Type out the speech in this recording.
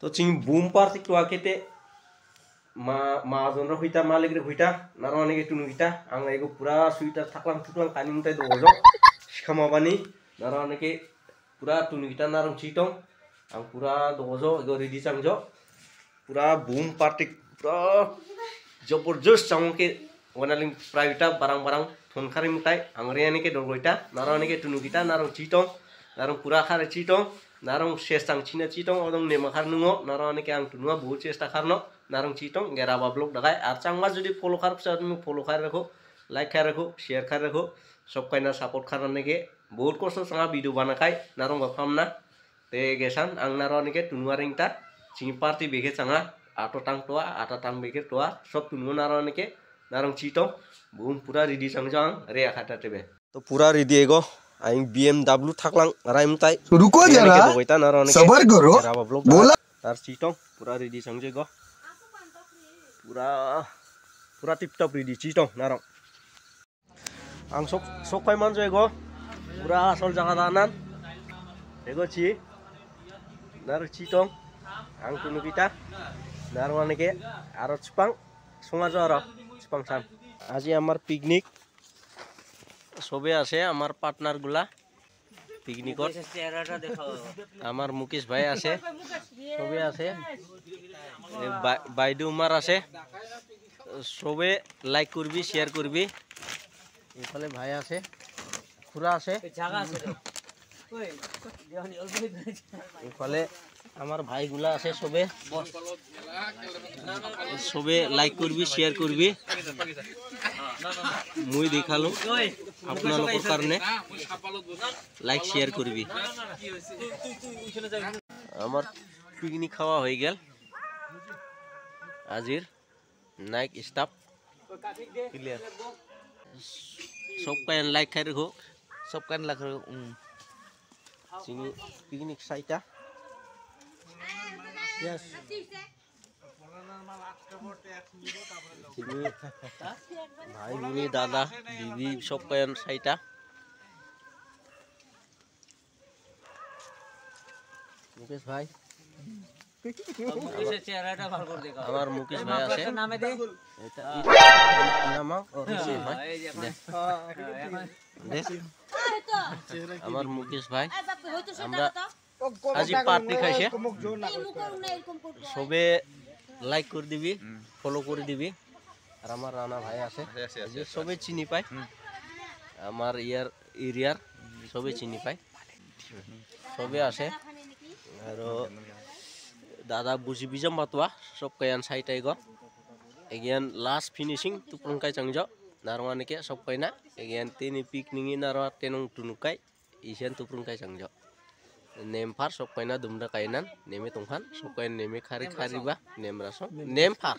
तो चिंग boom party तो आके मा जोन रखिता मालिक रखिता नारवाने के टुनु kita आंग एगो पूरा स्वीटर थकलां थुकलां कानी मुtai दोजो सिखामाबानी नारवाने के पूरा टुनु kita नारं चिटों आंग पूरा दोजो एगो रेडी चांगजो पूरा बूम पार्टी पूरा जबरदस्त चांगो के वनालिंग प्राइवेटा barang-barang थोनखारी मुtai आंग रेयाने के दोगोइता नारवाने के टुनु kita नारं चिटों नारं पूरा खारे चिटों नारं सेस्तां चिना चिटों ओदं नेमाखार नुङो नारवाने के आंग टुनुआ बहुत चेष्टा खारनो नारं चिटों गेराबा ब्लॉग दगाय आर चांगमा जुदी फॉलो खार फिसा तुम फॉलो खार रखो लाइक खार रखो शेयर खार रखो सब काइना सपोर्ट खारने के बहुत कष्ट चांगा वीडियो बनाखाय नारं बाफामना ते गेसान आंग नारवाने के टुनुआ रिंगता चिंग पार्टी बेखे चांगा आटो टांग टोआ आटा टांग बेखे टोआ सब टुनुआ नारवाने के नारं चिटों बूम पूरा रेडी चांगजो आंग रेया खाता तेबे तो पूरा रेडी एगो आइं BMW थकलां राइमताय रुको जरा सबर करो बोला तार चिटों पूरा रेडी चांगजेगो पूरा टिप टॉप रेडी चिटों नारं आं sok पाइ मानजो एगो पूरा आसल जागा दानान एगो ची नार चिटों आं टुनु kita नारवाने के आरो चिपां संगाजो आरो चिपां सान আজি আমার পিকনিক সবে আছে আমার পার্টনার গুলা পিকনিকত আমার মুকেশ ভাই আছে সবে আছে বাইদু উমার আছে সবে লাইক করবি শেয়ার করবি এফালে ভাই আছে খুরা আছে এফালে আমার ভাইগুলা আছে সবে সবে লাইক করবি শেয়ার করবি মুই দেখালো আপনাদের কারণে লাইক শেয়ার করবি আমার পিকনিক খাওয়া হয়ে গেল আজির নাইক স্টাফ ক্লিয়ার সব কান লাইক খাই রাখো সব কান লাইক রাখো চিনি পিকনিক সাইটা यस भाई बुनी दादा दीदी सब कायन साइटा मुकेश भाई আমার মুকেশ ভাই আছে নামে দে এটা নাম অভিষেক ভাই আমার মুকেশ ভাই আমরা আজি পার্টি খাইছে সবে লাইক করে দিবি ফলো করে দিবি আর আমার রানা ভাই আছে যে সবে চিনি পায় আমার ইয়ার এরিয়ার সবে চিনি পায় সবে আসে আর দাদা বুঝি বিজম বাতোয়া সব কায়ান সাইটাই গো এগিয়ান লাস্ট ফিনিশিং তুপ্রংকাই চাংজ নারওয়ানে के सब कायना एगेन तेनि पिकनिक नारवा तेनं टुनुकाय इसेन तुप्रंकाय चांज नेम फार सब कायना दुमदा कायनान नेमे तंखान सब कायन नेमे खारि खारिबा नेम रासो नेम फार